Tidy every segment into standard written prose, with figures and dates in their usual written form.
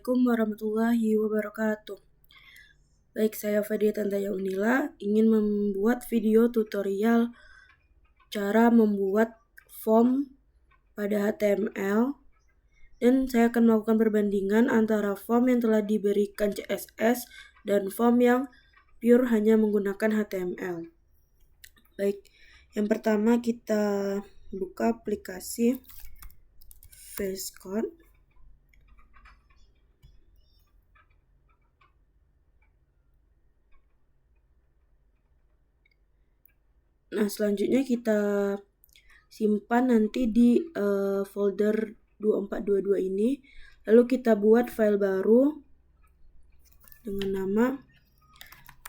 Assalamualaikum warahmatullahi wabarakatuh. Baik, saya Fadia Tantaya Unila ingin membuat video tutorial cara membuat form pada HTML, dan saya akan melakukan perbandingan antara form yang telah diberikan CSS dan form yang pure hanya menggunakan HTML. Baik, yang pertama kita buka aplikasi VS Code. Nah, selanjutnya kita simpan nanti di folder 2422 ini. Lalu kita buat file baru dengan nama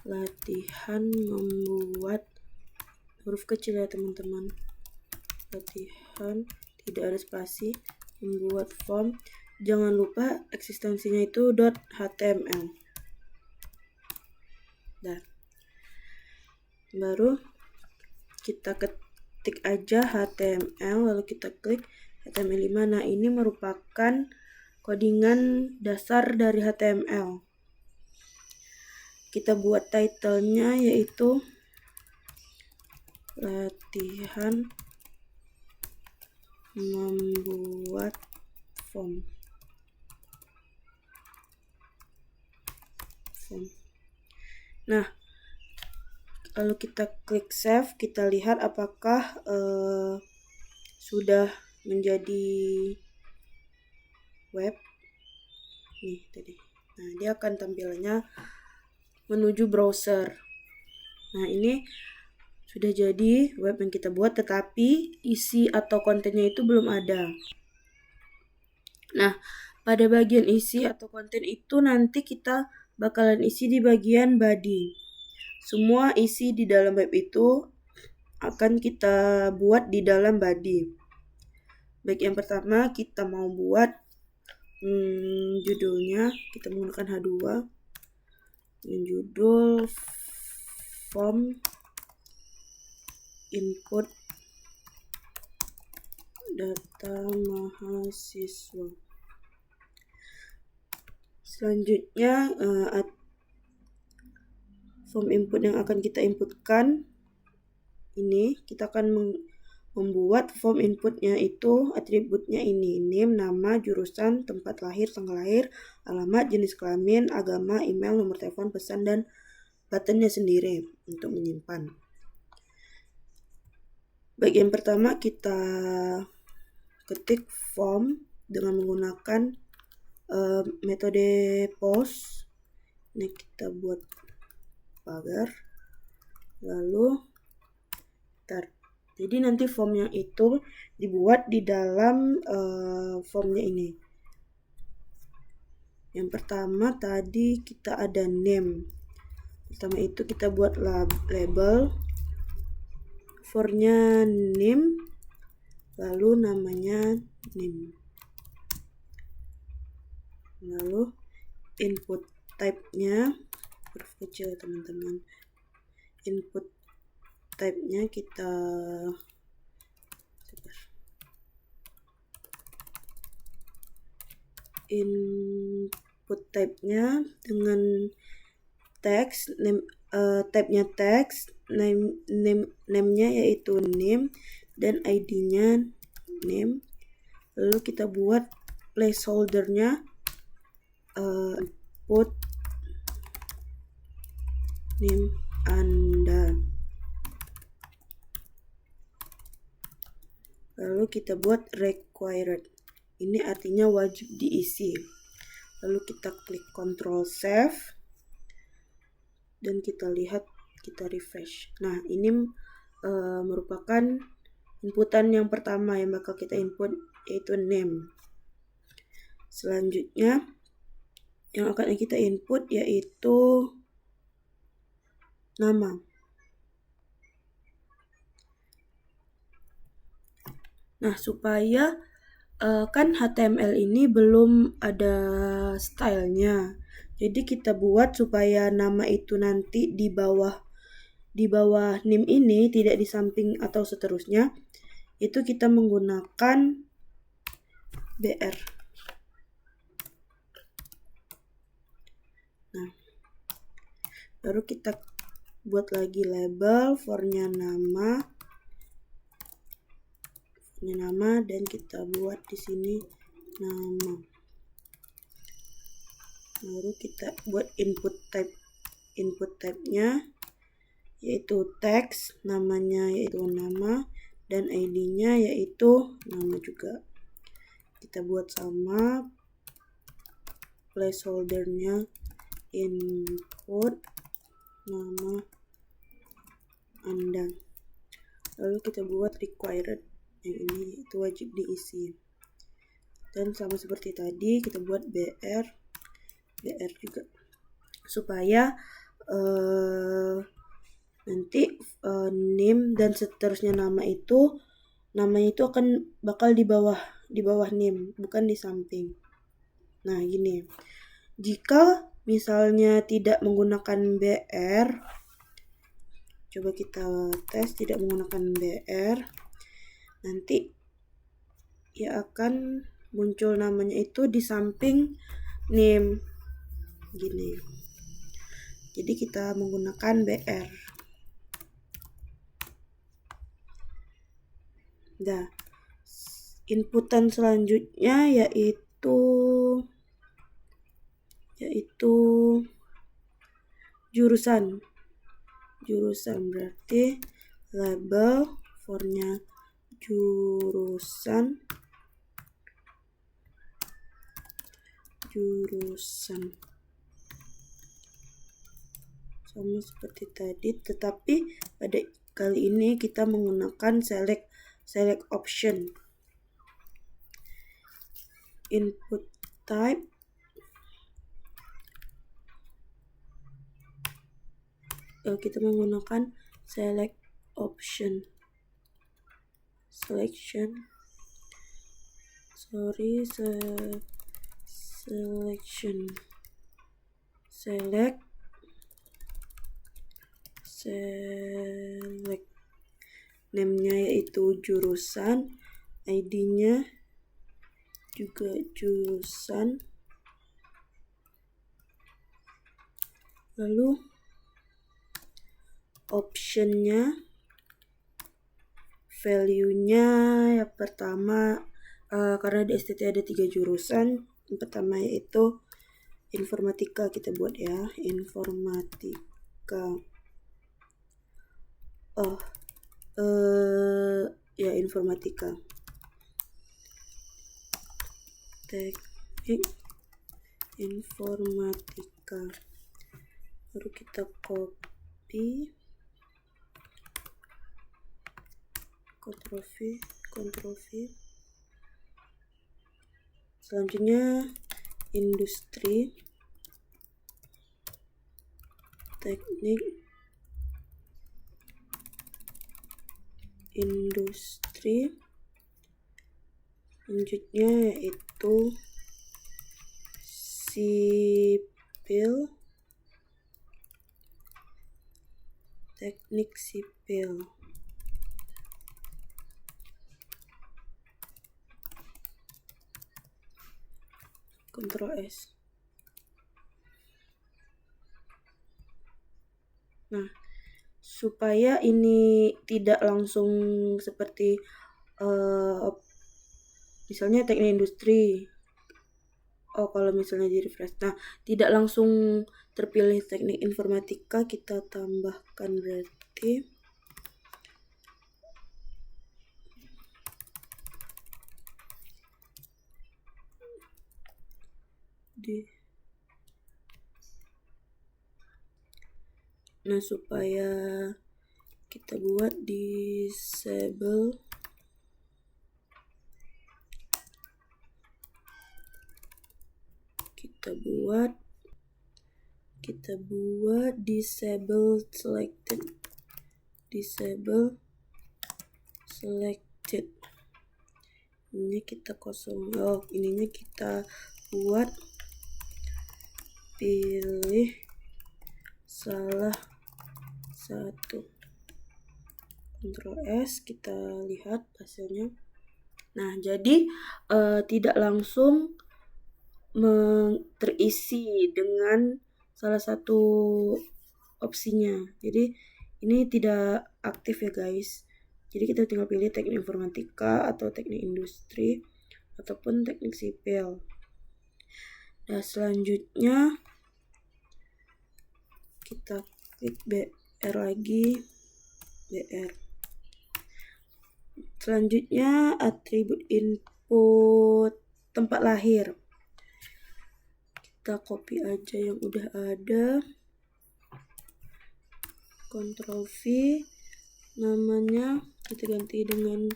latihan membuat, huruf kecil ya teman-teman, latihan tidak ada spasi membuat form. Jangan lupa eksistensinya itu .html. Nah, baru kita ketik aja HTML, lalu kita klik HTML5. Nah, ini merupakan codingan dasar dari HTML. Kita buat title-nya yaitu latihan membuat form. Nah, lalu kita klik save, kita lihat apakah sudah menjadi web. Nih tadi. Nah, dia akan tampilannya menuju browser. Nah, ini sudah jadi web yang kita buat, tetapi isi atau kontennya itu belum ada. Nah, pada bagian isi atau konten itu nanti kita bakalan isi di bagian body. Semua isi di dalam web itu akan kita buat di dalam body. Baik, yang pertama kita mau buat judulnya, kita menggunakan H2 dengan judul form input data mahasiswa. Selanjutnya form input yang akan kita inputkan ini, kita akan membuat form inputnya itu atributnya ini: name, nama, jurusan, tempat lahir, tanggal lahir, alamat, jenis kelamin, agama, email, nomor telepon, pesan, dan buttonnya sendiri untuk menyimpan. Baik, yang pertama kita ketik form dengan menggunakan metode post. Ini kita buat pagar, lalu start. Jadi nanti formnya itu dibuat di dalam formnya ini. Yang pertama tadi kita ada name. Pertama itu kita buat label, for-nya name, lalu namanya name. Lalu input type-nya, huruf kecil teman-teman. Input type-nya kita input type-nya dengan text, name, type-nya text, name-nya yaitu name, dan ID-nya name. Lalu kita buat placeholder-nya input name Anda. Lalu kita buat required. Ini artinya wajib diisi. Lalu kita klik Ctrl Save dan kita lihat, kita refresh. Nah, ini merupakan inputan yang pertama yang bakal kita input, yaitu name. Selanjutnya yang akan kita input yaitu nama. Nah, supaya kan HTML ini belum ada stylenya, jadi kita buat supaya nama itu nanti di bawah name ini, tidak di samping atau seterusnya. Itu kita menggunakan BR. Nah, baru kita buat lagi label for-nya nama, dan kita buat di sini nama. Baru kita buat input type-nya yaitu text, namanya yaitu nama, dan ID-nya yaitu nama juga. Kita buat sama, placeholder-nya input nama Anda. Lalu kita buat required, yang ini itu wajib diisi. Dan sama seperti tadi kita buat BR juga, supaya nanti name dan seterusnya namanya itu bakal di bawah name, bukan di samping. Nah, gini. Jika misalnya tidak menggunakan BR, coba kita tes tidak menggunakan BR, nanti ya akan muncul namanya itu di samping name. Gini. Jadi kita menggunakan BR. Nah, inputan selanjutnya yaitu jurusan. Berarti label for-nya jurusan. Sama seperti tadi, tetapi pada kali ini kita menggunakan select option. Input type kita menggunakan select option. Selection. Select. Name-nya yaitu jurusan, ID-nya juga jurusan. Lalu option-nya, value-nya yang pertama, karena di STT ada 3 jurusan. Yang pertama yaitu informatika, kita buat ya, informatika. Informatika. Teknik informatika. Baru kita copy, Ctrl V. Selanjutnya industri, teknik industri. Selanjutnya yaitu sipil, teknik sipil. Ctrl S. Nah, supaya ini tidak langsung seperti misalnya teknik industri. Kalau misalnya di refresh, nah tidak langsung terpilih teknik informatika, kita tambahkan berarti nah supaya kita buat disable, kita buat disable selected. Ini kita kosong. Ininya kita buat pilih salah satu. Ctrl S, kita lihat hasilnya. Nah, jadi tidak langsung terisi dengan salah satu opsinya. Jadi ini tidak aktif ya guys. Jadi kita tinggal pilih teknik informatika atau teknik industri ataupun teknik sipil. Nah, selanjutnya kita klik BR lagi, BR. Selanjutnya atribut input tempat lahir. Kita copy aja yang udah ada. Ctrl V, namanya kita ganti dengan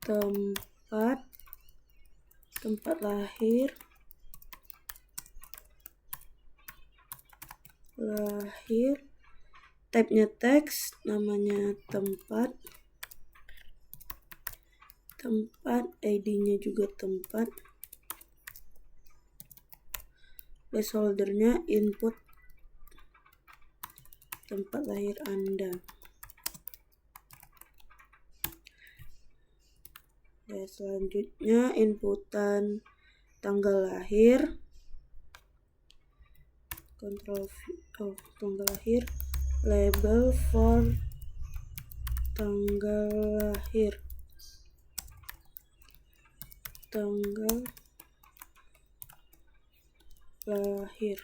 tempat lahir, type-nya teks, namanya tempat, ID-nya juga tempat, placeholder-nya input tempat lahir Anda. Dan selanjutnya inputan tanggal lahir, Ctrl V, tanggal lahir, label for tanggal lahir, tanggal lahir.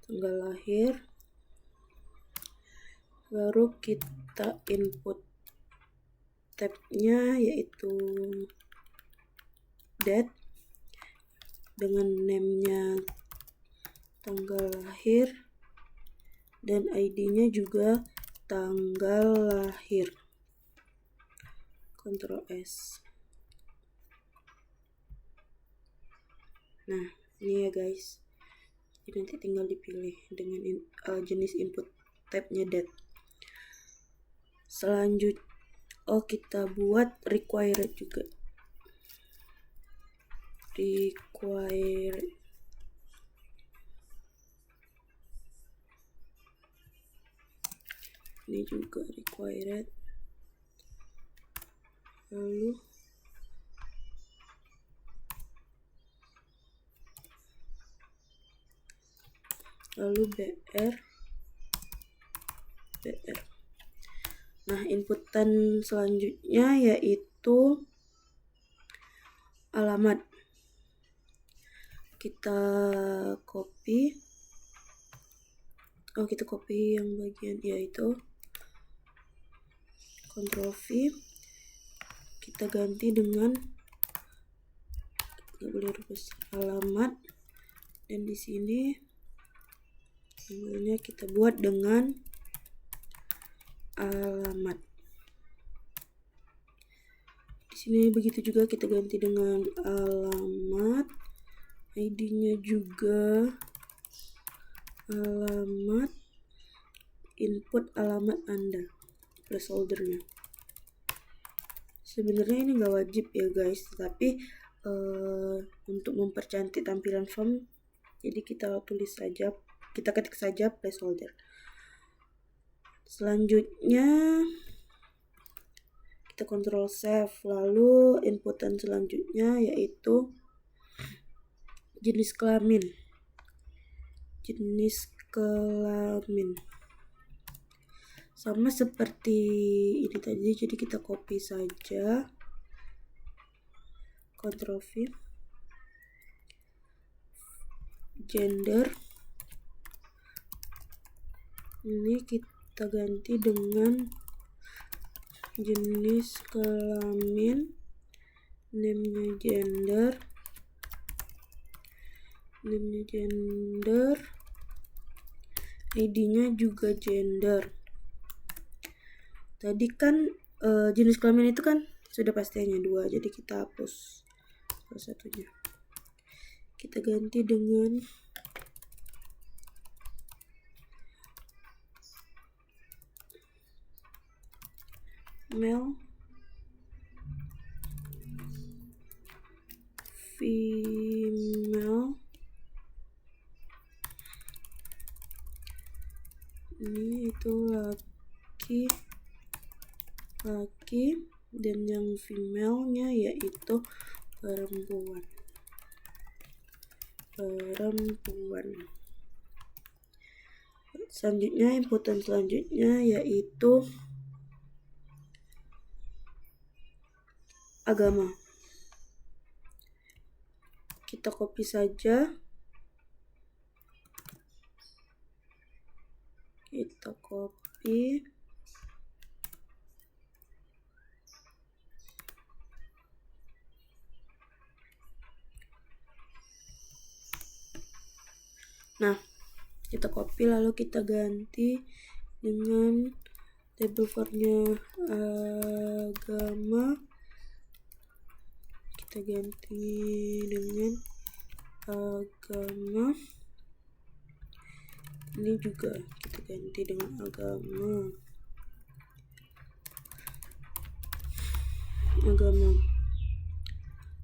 Tanggal lahir, baru kita input tab-nya yaitu date dengan name-nya tanggal lahir dan ID-nya juga tanggal lahir. Ctrl S. Nah, ini ya guys. Jadi nanti tinggal dipilih dengan jenis input tab-nya date. Selanjutnya kita buat required juga. Required. Ini juga required. Lalu BR. Nah, inputan selanjutnya yaitu alamat. Kita copy. Kita copy yang bagian yaitu Ctrl V. Kita ganti dengan alamat, dan di sini namanya kita buat dengan alamat. Di sini begitu juga kita ganti dengan alamat, ID-nya juga alamat, input alamat Anda, placeholder-nya. Sebenarnya ini nggak wajib ya guys, tapi untuk mempercantik tampilan form, jadi kita tulis saja, kita ketik saja placeholder. Selanjutnya kita Ctrl save, lalu inputan selanjutnya yaitu jenis kelamin. Sama seperti ini tadi, jadi kita copy saja, Ctrl V, gender, ini kita ganti dengan jenis kelamin, name-nya gender, ID-nya juga gender. Tadi kan jenis kelamin itu kan sudah pasti hanya 2, jadi kita hapus salah satunya. Kita ganti dengan male, female, ini itu laki, dan yang female-nya yaitu perempuan. Selanjutnya, inputan selanjutnya yaitu agama. Kita copy saja. Nah, kita copy lalu kita ganti dengan label for-nya agama. Kita ganti dengan agama. Ini juga kita ganti dengan agama.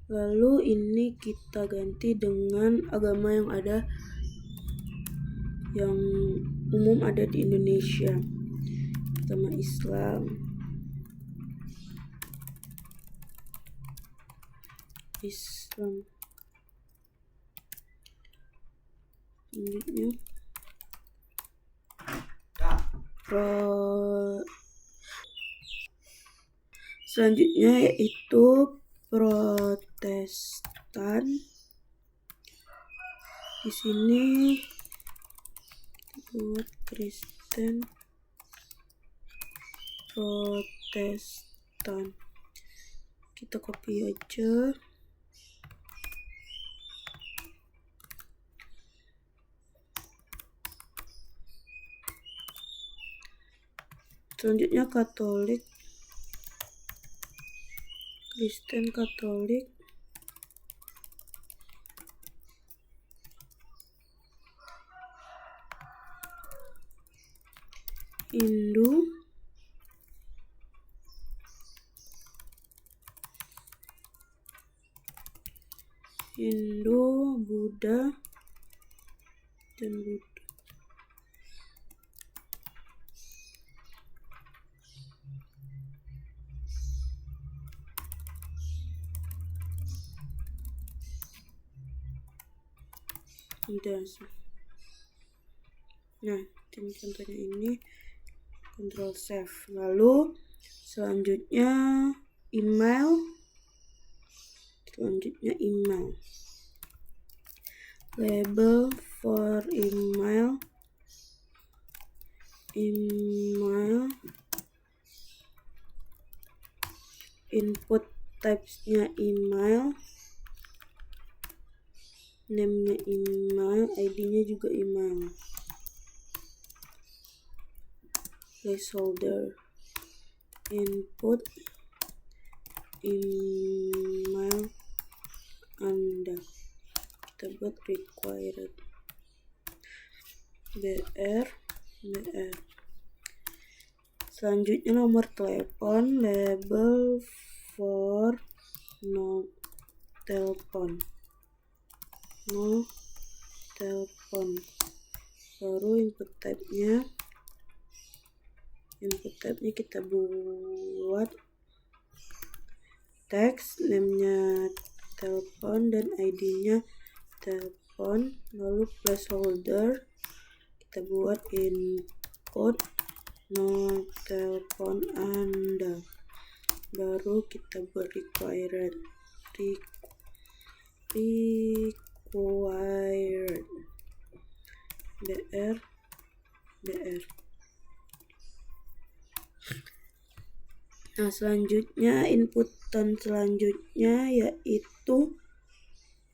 Lalu ini kita ganti dengan agama yang umum ada di Indonesia. Pertama Islam. Selanjutnya yaitu Protestan. Di sini buat Kristen Protestan. Kita copy aja. Selanjutnya Katolik, Kristen Katolik. Hindu, Buddha, dan Buddha. Nah, contohnya ini, Ctrl save. Lalu selanjutnya email. Label for email. Input types-nya email. Name-nya email, ID-nya juga email. Placeholder input email Anda. Kita buat required BR. Selanjutnya nomor telepon, label for no telepon. Baru input type-nya kita buat teks, name-nya telepon dan ID-nya telepon. Lalu placeholder kita buat input no telepon Anda. Baru kita buat required BR. Nah, selanjutnya inputan selanjutnya yaitu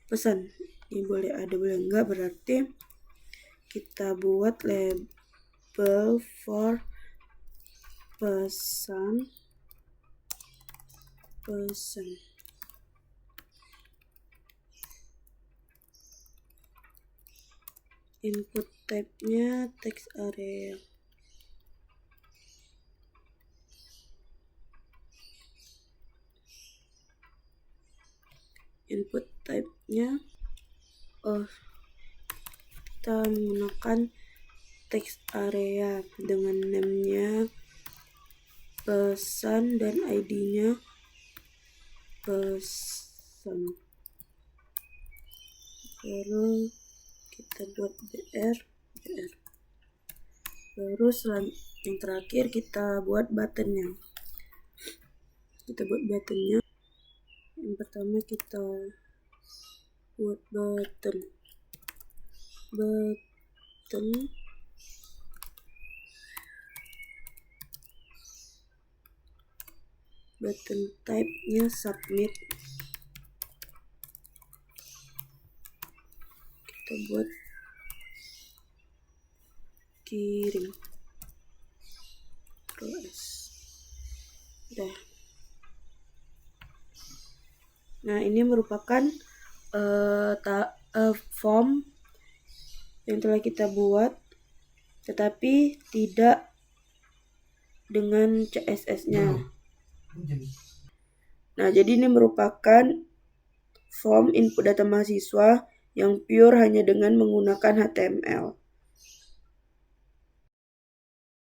pesan. Ini boleh ada, boleh enggak, berarti kita buat label for pesan. Input type-nya text area. Input type-nya kita menggunakan text area dengan name-nya pesan dan ID-nya pesan. Lalu kita buat BR. Terus yang terakhir kita buat buttonnya. Yang pertama kita buat button type-nya submit. Kita buat kirim. Proses. Udah. Nah, ini merupakan form yang telah kita buat, tetapi tidak dengan CSS-nya. Nah, jadi ini merupakan form input data mahasiswa yang pure hanya dengan menggunakan HTML.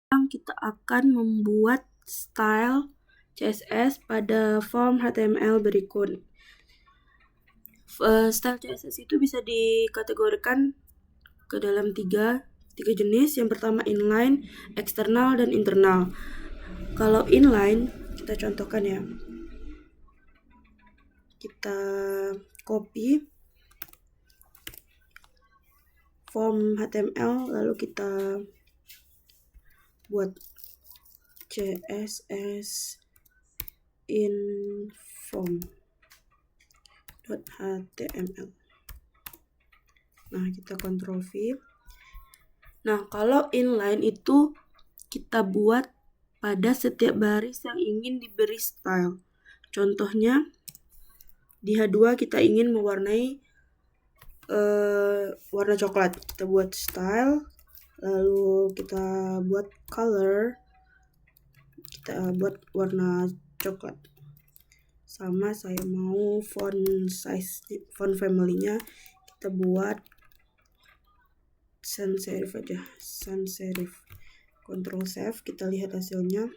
Sekarang kita akan membuat style CSS pada form HTML berikut. Style CSS itu bisa dikategorikan ke dalam tiga jenis. Yang pertama inline, eksternal, dan internal. Kalau inline, kita contohkan ya. Kita copy form HTML, lalu kita buat CSS in form.html. Nah, kita Ctrl V. Nah, kalau inline itu kita buat pada setiap baris yang ingin diberi style. Contohnya, di H2 kita ingin mewarnai warna coklat. Kita buat style, lalu kita buat color, kita buat warna coklat. Sama saya mau font family-nya kita buat sans serif aja, sans serif. Ctrl save, kita lihat hasilnya.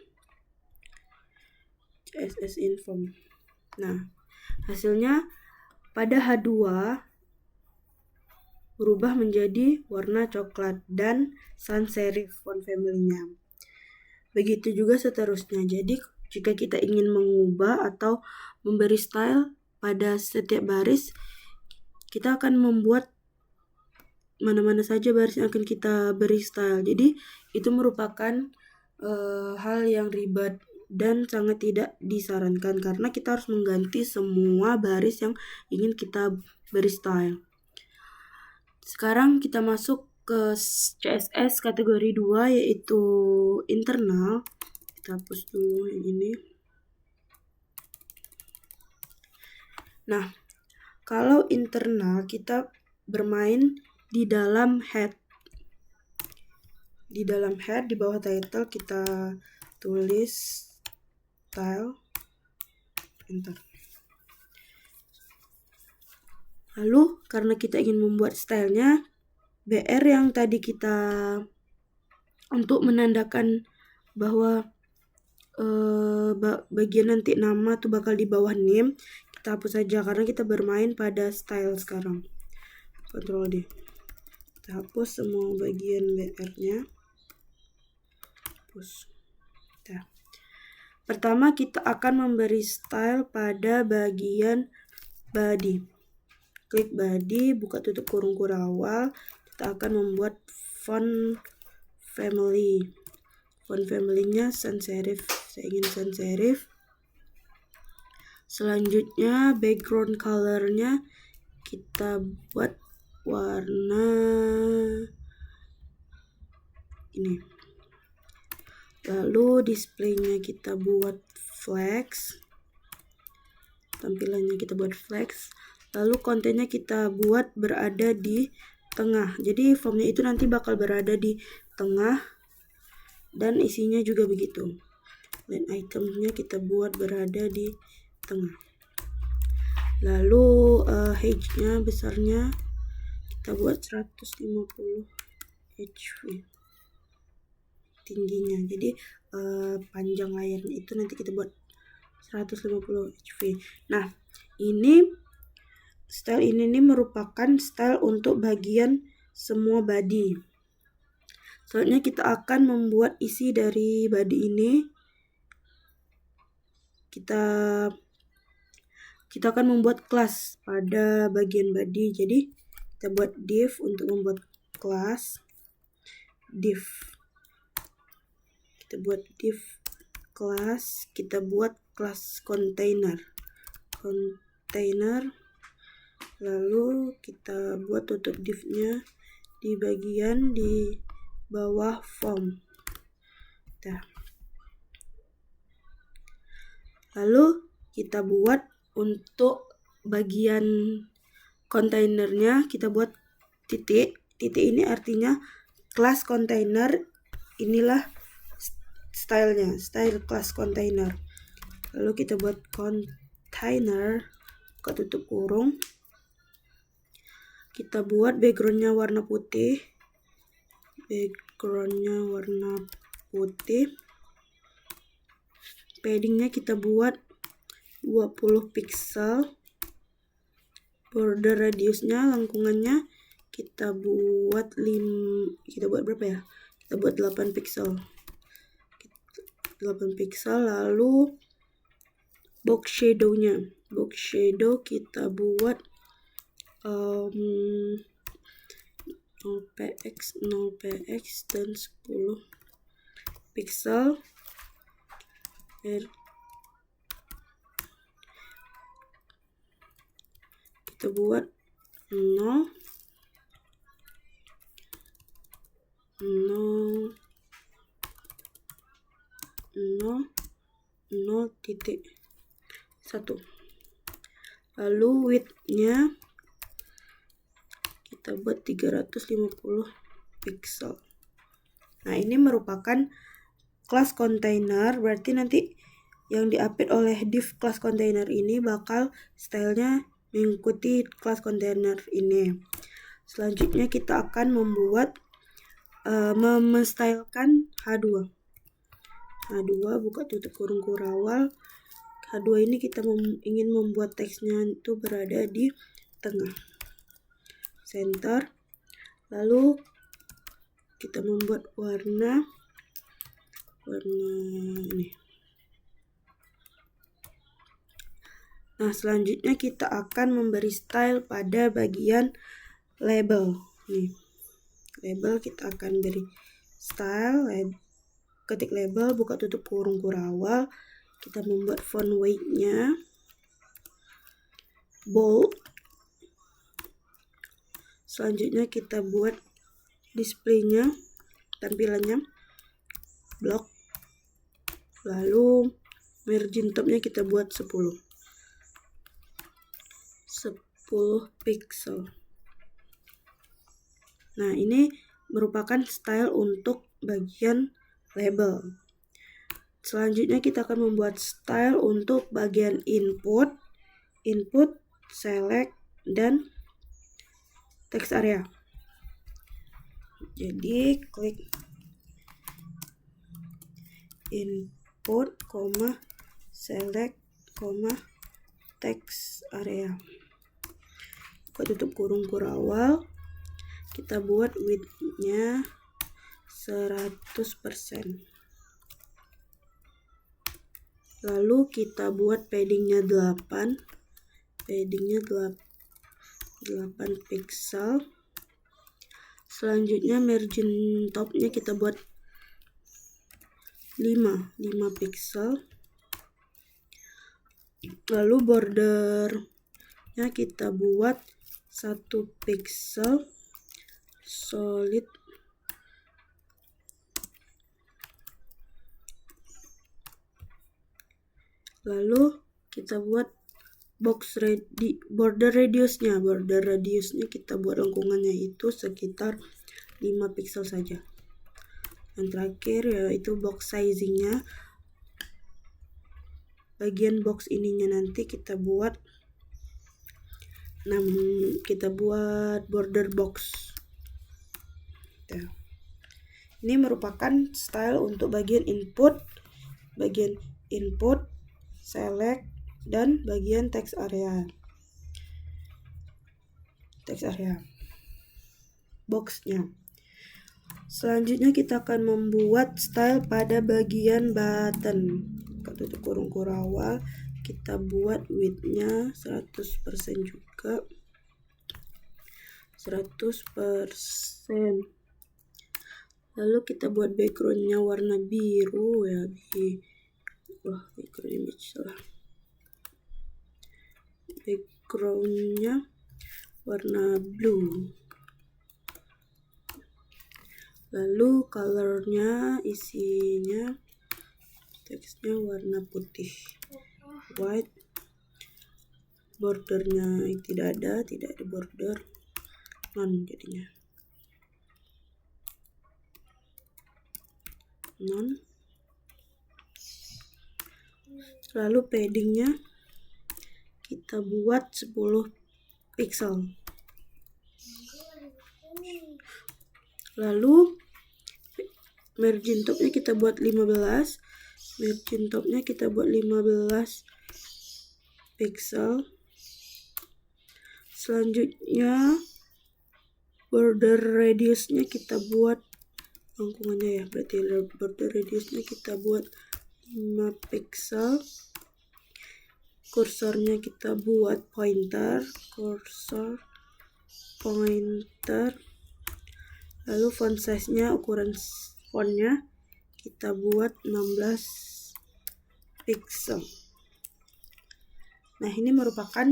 CSS in form. Nah, hasilnya pada H2 berubah menjadi warna coklat dan sans serif font family-nya. Begitu juga seterusnya. Jadi jika kita ingin mengubah atau memberi style pada setiap baris, kita akan membuat mana-mana saja baris yang akan kita beri style. Jadi itu merupakan hal yang ribet dan sangat tidak disarankan karena kita harus mengganti semua baris yang ingin kita beri style. Sekarang kita masuk ke CSS kategori 2 yaitu internal. Kita hapus dulu yang ini. Nah, kalau internal kita bermain di dalam head. Di dalam head, di bawah title kita tulis style, enter. Lalu karena kita ingin membuat stylenya, BR yang tadi kita untuk menandakan bahwa bagian nanti nama tuh bakal di bawah name, kita hapus saja karena kita bermain pada style sekarang. Ctrl D. Kita hapus semua bagian BR-nya. Hapus. Nah. Pertama kita akan memberi style pada bagian body. Klik body, buka tutup kurung awal. Kita akan membuat font family. Font family-nya sans serif. Saya ingin sans serif. Selanjutnya background color-nya kita buat warna ini. Lalu display-nya kita buat flex. Tampilannya kita buat flex. Lalu kontennya kita buat berada di tengah. Jadi formnya itu nanti bakal berada di tengah dan isinya juga begitu. Dan itemnya kita buat berada di tengah. Lalu height-nya besarnya kita buat 150 HV. tingginya. Jadi panjang layarnya itu nanti kita buat 150 HV. Nah, ini style ini merupakan style untuk bagian semua body. Selanjutnya kita akan membuat isi dari body ini. Kita akan membuat kelas pada bagian body. Jadi kita buat div untuk membuat kelas. Div. Kita buat div kelas. Kita buat kelas container. Lalu kita buat tutup divnya di bagian di bawah form. Lalu kita buat untuk bagian kontainernya, kita buat titik. Titik ini artinya kelas kontainer. Inilah stylenya, style kelas kontainer. Lalu kita buat kontainer, buka tutup kurung. Kita buat backgroundnya warna putih. Paddingnya kita buat 20 pixel. Border radiusnya, lengkungannya kita buat berapa ya? Kita buat 8 pixel. 8 pixel. Lalu box shadownya. Box shadow kita buat 0px dan 10 pixel. Kita buat 0 titik 1. Lalu width-nya kita buat 350 pixel. Nah, ini merupakan kelas container, berarti nanti yang di-update oleh div kelas container ini bakal stylenya mengikuti kelas container ini. Selanjutnya kita akan membuat menstylekan H2. Buka tutup kurung kurawal. H2 ini kita ingin membuat teksnya itu berada di tengah, center. Lalu kita membuat warna ini. Nah, selanjutnya kita akan memberi style pada bagian label. Nih, label kita akan beri style. Ketik label, buka tutup kurung kurawal. Kita membuat font weight-nya bold. Selanjutnya kita buat display-nya, tampilannya block. Lalu margin top-nya kita buat 10 pixel. Nah, ini merupakan style untuk bagian label. Selanjutnya kita akan membuat style untuk bagian input, select, dan text area. Jadi klik input, select, text area. Buka tutup kurung kurawal. Kita buat width-nya 100%. Lalu kita buat paddingnya 8 pixel. Selanjutnya margin top-nya kita buat 5 pixel. Lalu bordernya kita buat 1 pixel solid. Lalu kita buat border radiusnya kita buat lengkungannya itu sekitar 5 pixel saja. Yang terakhir yaitu box sizingnya. Bagian box ininya nanti kita buat border box. Ini merupakan style untuk bagian input, select, dan bagian text area. Boxnya. Selanjutnya kita akan membuat style pada bagian button. Tutup kurung awal, kita buat width-nya 100% juga. 100%. Lalu kita buat background-nya warna biru ya. Background image salah. Background-nya warna blue. Lalu color-nya, isinya, teksnya warna putih, white. Bordernya tidak ada border, non jadinya, non. Lalu paddingnya kita buat 10 pixel. Lalu margin topnya kita buat 15. Margin topnya kita buat 15 pixel. Selanjutnya border radiusnya kita buat lengkungannya ya, berarti border radiusnya kita buat 5 pixel. Kursornya kita buat pointer. Lalu font size-nya, ukuran fontnya kita buat 16 pixel. Nah, ini merupakan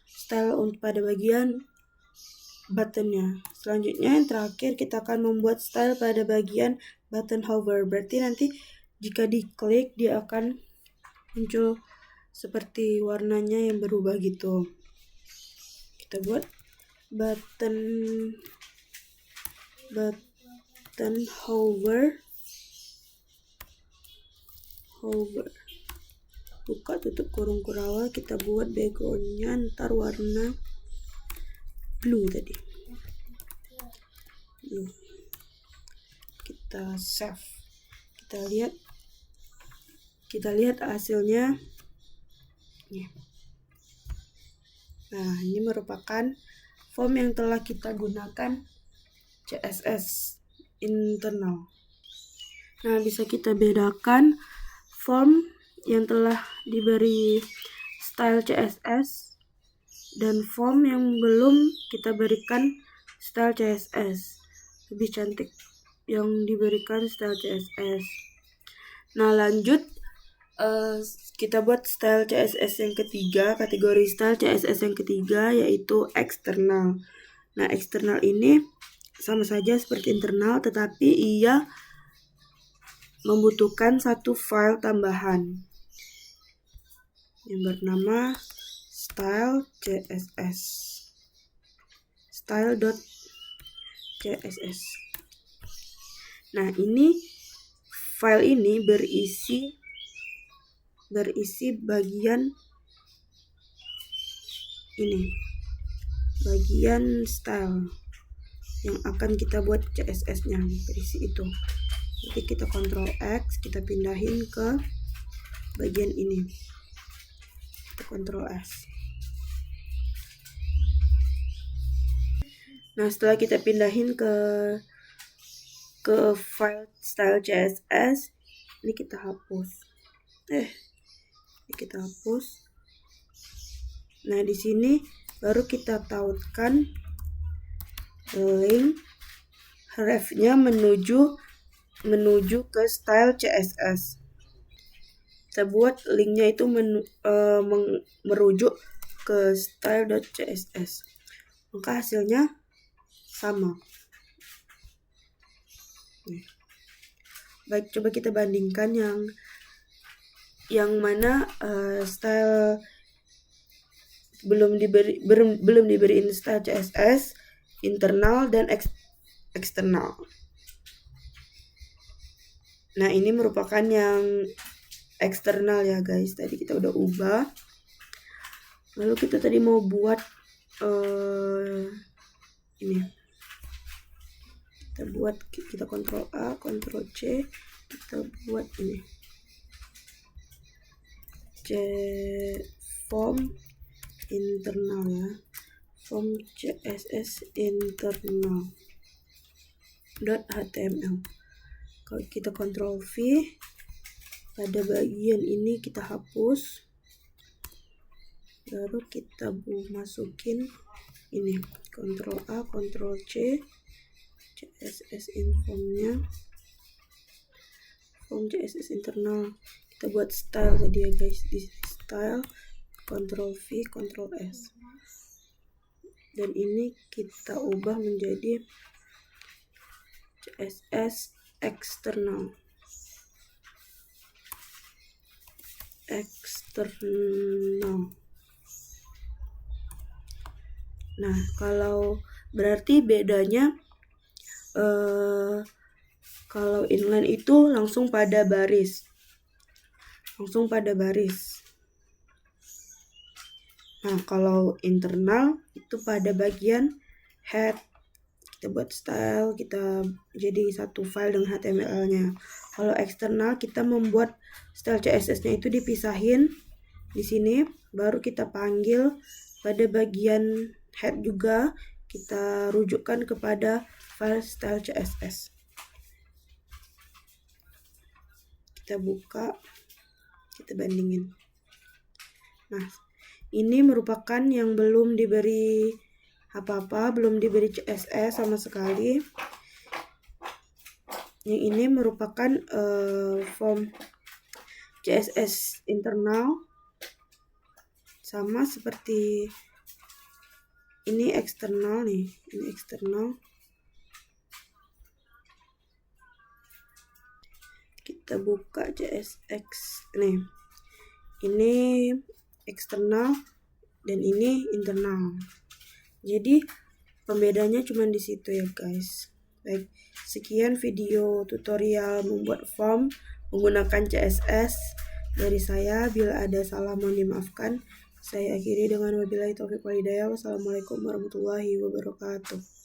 style untuk pada bagian buttonnya. Selanjutnya yang terakhir kita akan membuat style pada bagian button hover. Berarti nanti jika diklik dia akan muncul seperti warnanya yang berubah gitu. Kita buat button hover. Buka tutup kurung awal, kita buat backgroundnya ntar warna blue tadi. Blue. Kita save. Kita lihat hasilnya. Nah, ini merupakan form yang telah kita gunakan CSS internal. Nah, bisa kita bedakan form yang telah diberi style CSS dan form yang belum kita berikan style CSS. Lebih cantik yang diberikan style CSS. Nah, lanjut kita buat style CSS yang ketiga, kategori style CSS yang ketiga yaitu eksternal. Nah, eksternal ini sama saja seperti internal, tetapi ia membutuhkan satu file tambahan yang bernama style.css. Nah, ini file ini berisi bagian ini, bagian style yang akan kita buat CSS-nya, berisi itu. Jadi kita Ctrl X, kita pindahin ke bagian ini. Kita Ctrl S. Nah, setelah kita pindahin ke file style CSS, ini kita hapus. Kita hapus. Nah, di sini baru kita tautkan link ref-nya menuju ke style CSS. Kita buat linknya itu merujuk ke style.css. Maka hasilnya sama. Baik, coba kita bandingkan yang mana style belum diberi style CSS, internal dan eksternal. Nah, ini merupakan yang eksternal ya guys. Tadi kita udah ubah. Lalu kita tadi mau buat ini kita Ctrl A, Ctrl C, kita buat ini form internal ya, form CSS internal .html. Kalau kita Ctrl V, pada bagian ini kita hapus, baru kita masukin ini Ctrl A, Ctrl C, CSS informnya, form CSS internal. Kita buat style tadi ya guys, di style Ctrl V, Ctrl S, dan ini kita ubah menjadi CSS eksternal. Nah, kalau berarti bedanya kalau inline itu langsung pada baris. Nah, kalau internal itu pada bagian head. Kita buat style, kita jadi satu file dengan HTML-nya. Kalau eksternal kita membuat style CSS-nya itu dipisahin di sini, baru kita panggil pada bagian head juga, kita rujukkan kepada file style CSS. Kita buka, kita bandingin. Nah, ini merupakan yang belum diberi apa-apa, belum diberi CSS sama sekali. Yang ini merupakan form CSS internal, sama seperti ini eksternal nih, ini eksternal. Kita buka CSS nih, ini eksternal dan ini internal. Jadi pembedanya cuma di situ ya guys. Baik, sekian video tutorial membuat form menggunakan CSS dari saya. Bila ada salah mohon dimaafkan. Saya akhiri dengan wabillahi taufiq wal hidayah. Wassalamualaikum warahmatullahi wabarakatuh.